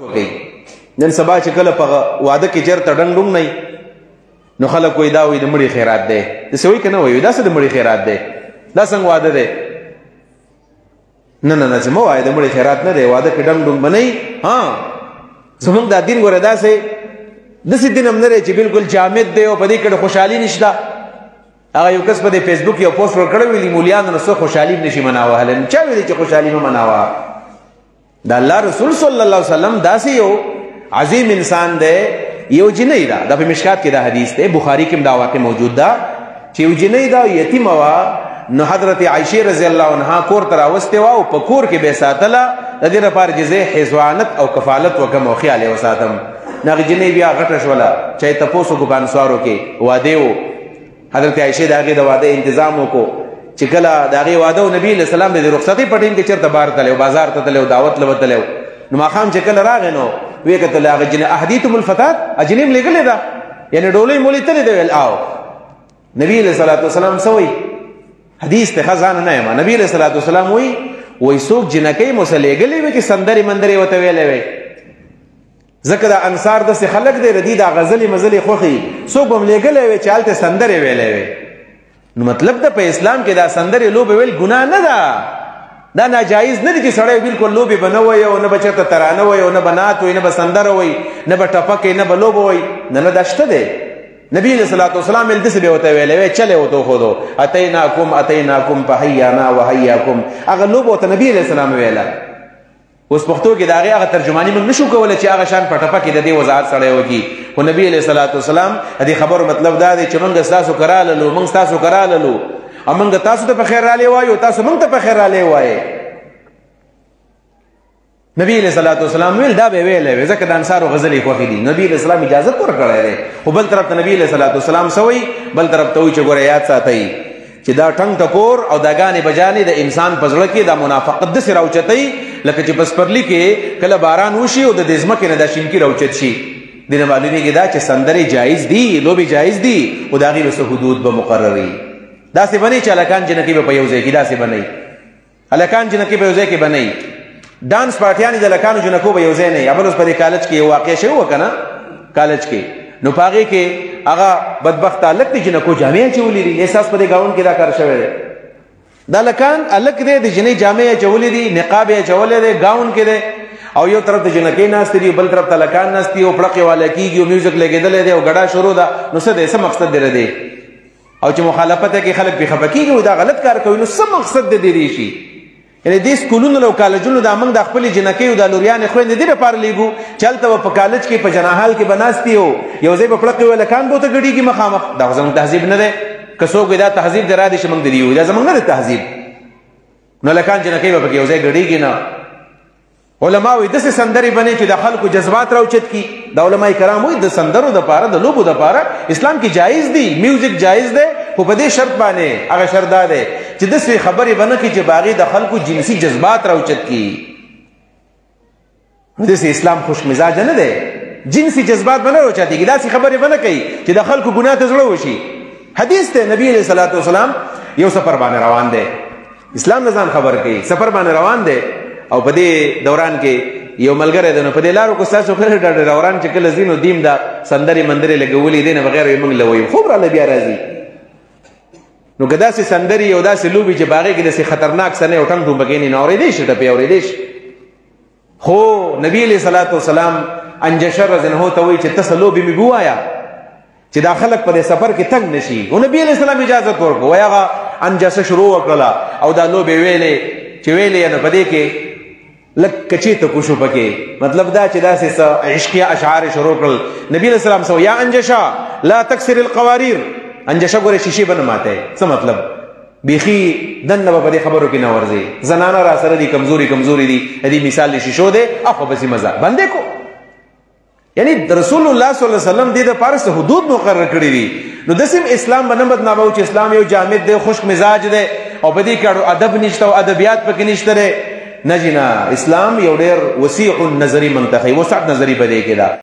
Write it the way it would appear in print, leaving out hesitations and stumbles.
نن سبا چې کله په واده کې چېرته ډنګ ډونګ نه نو خلک وایي دا وایي د مړي خیرات دی داسې وایي که نه وایي دا څه د مړي خیرات دی دا څنګه واده دی نه نه نه چې مه وایه د مړي خیرات نه دی واده کې ډنګ ډونګ به نه وي زمونږ دا دین ګوره داسې دین هم نه دی چې بلکل جامد دی او په دې کې خوشحالي نشته هغه یو کس په دې فیسبوک یو پوسټ ورکړی ویلي مولیانو نه څه خوشحالي نشي مناوهلی چا ویلي چې خوشحالي مه مناوه د الله رسول صلی الله علیه وسلم داسې یو عظیم انسان دی یو جنۍ ده دا په مشکات کې دا حدیث دی بخاري کې هم دا واقع موجود ده چې یو جنۍ ده یتیمه وه نو حضرت عایشې رضی الله عنها کور ته راوستې وه او په کور کې به یې ساتله د دې لپاره چې زه حضوانت او کفالت وکړم او خیال یې وساتم نو هغې جنۍ بیا غټه شوله چا یې تپوس وکړو په انصارو کې واده و حضرت عایشې د هغې د واده انتظام وکړو چې کله د هغې واده و نبي علیه السلام د رخصتۍ په ټیم کې چېرته بهر تلی و بازار ته تلی و دعوت له به تلی و نو ماښام چې کله راغی نو ویې کتل هغه جنۍ اهدیتم الفتات اجنۍ م لېږلې ده یعنې ډولۍ مولۍ تلې ده ویل آو نبي علیه صلات وسلام څه وایي حدیث ته ښه ځان نه یم نبي علیه صلات وسلام وایي څوک جنکۍ مو څه لېږلې وې چې سندرې مندرې ورته ویلې وې ځکه د انصار داسې خلک دی د دې دا غزلې مزلې خوښي څوک به م لېږلی وې چې هلته سندرې ویلې وې نو مطلب ده په اسلام کې دا سندرې لوبې ویل ګناه نه ده دا ناجایز نه دي چې سړی بالکل لوبې به نه وایي او نه به چېرته ترانه وایي او نه به نعت وایي نه به سندره وایي نه به ټپک نه به لوبه وایي نه نه دا شته دی نبي علیه صلات وسلام ویل داسې به ورته ویلی وی چلې ورته وښودو اتیناکم فحیانا وحیاکم هغه لوبه ورته نبي علیه السلام ویله اوس پښتو کې د هغې هغه ترجماني موږ نشو کولی چې هغه شان په ټپه کې د دې وضاحت سړی وکړي خو نبي علیه صلات وسلام د دې خبرو مطلب دا دی چې موږ ستاسو که راللو موږ ستاسو که راللو او موږ تاسو ته په خیر رالی وایو تاسو موږ ته په خیر رالی وایې نبی علیه صلات وسلام ویل دا به ویلی وی ځکه د انصارو غزلې خوښې دي نبي علیه السلام اجازت ورکړی دی خو بل طرف ته نبي علیه صلات وسلام څه وایي بل طرف ته وایي چې ګوره یاد ساتئ چې دا ټنګ ټکور او دا ګانې بجانې د انسان په زړه کې دا منافقت داسې راوچتئ لکه چې په سپرلي کې کله باران وشي او د دې ځمکې نه دا شینکي راوچت شي دې نه معلومېږي دا چې سندرې جایز دي لوبې جایز دي خو د هغې به څه حدود به مقرر وي داسې به نه چې هلکان جنکۍ به په یو ځای کې داسې به نه هلکان جنکۍ په یو ځای کې به نه ډانس پارټیانې د هلکانو جنکو به یو ځای نه بل اوس په دې کالج کې یو واقع شوی وه که نه کالج کې نو په هغې کې هغه بدبخته هلک دی جنکو جامې اچولې دي احساس په دې ګاونډ کې دا کار شوی دی دا هلکان هلک دی د جنۍ جامې اچولې دي نقاب یې اچولی دی ګاونډ کې دی او یو طرف ته جنکۍ ناستې دي بل طرف ته هلکان ناست دي او پړقې والا کېږي او میوزیک لګېدلی دی او ګډا شروع ده نو څه دی څه مقصد دی دی او چې مخالفت یې کې خلک پرې خفه کېږي او دا غلط کار کوي نو څه مقصد دی دی شي یعنې دې سکولونو او کالجونو دا موږ د خپلې جنکۍ او دا لوریانې خویندې دې لپاره لیږو چې هلته به په کالج کې په جناحال کې به ناستې او یو ځای به پړقې وي هلکان به ورته ګډېږي مخامخ دا خو زموږ تهذیب نه دی که څوک وایي دا تهذیب دی را دي چې موږ د دې وایو دا زموږ نه دی تهذیب نو هلکان جنکۍ به پکې یو ځای ګډېږي نه علما وایي داسې سندرې بنې چې د خلکو جذبات راوچت کړي د علما کرام وایي د سندرو دپاره د لوبو دپاره اسلام کې جایز دی میوزیک جایز دی خو په دې شرط باندې هغه شرط دا دی چې داسې خبرې به نه کړي چې په هغې د خلکو جنسي جذبات راوچت کړي داسې اسلام خوش مزاجه نه دی جنسي جذبات به نه راوچتېږي داسې خبرې به نه کوي چې د خلکو ګناه ته زړه وشي حدیث دی نبي علیه صلات وسلام یو سفر باندې روان دی اسلام نه ځان خبر کوي سفر باندې روان دی او په دې دوران کې یو ملګری دی نو په دې لارو کې ستاسو خیر دوران چې کله ځي نو دیم دا سندرې مندرې لګولې دی نه بغیر یې موږ له وایو خوب راله بیا راځي نو که داسې سندرې او داسې لوبې چې په هغې کې داسې خطرناک څه نه او ټنګ ټومبکې نه اورېدی شي ټپې اورېدی شي خو نبي علیه صلات وسلام انجشه رضی الله عنه ته وایي چې ته څه لوبې مې ووایه چې دا خلک په دې سفر کې تنګ نه شي او نبي علیه السلام اجازت ورکړو وایي هغه انجسه شروع وکړله او دا لوبې ویلې چې ویلې نو په دې کې لږ کچې ته کوشو پکې مطلب دا چې داسې څه عشقیه اشعار شروع کړل نبي علیه السلام څه یا انجشه لا تکسر القواریر انجشه ګورې شیشې به نه ماتې څه مطلب بیخي دننه به په دې خبرو کې نه ورځي زنانه را سره دي کمزوري دي دې مثال د شیشو دی اخو بسې مزه بندې کو یعنی رسول الله صلی الله علیه وسلم دې دپاره څه حدود مقرر کړي دي نو داسې اسلام به نه بدناموو چې اسلام یو جامد دی خشک مزاج دی او په دې کې اړو ادب نشته او ادبیات پکې نشته دی نه جنا اسلام یو ډېر وسیع النظري منتخب وسعت نظري په دې کې ده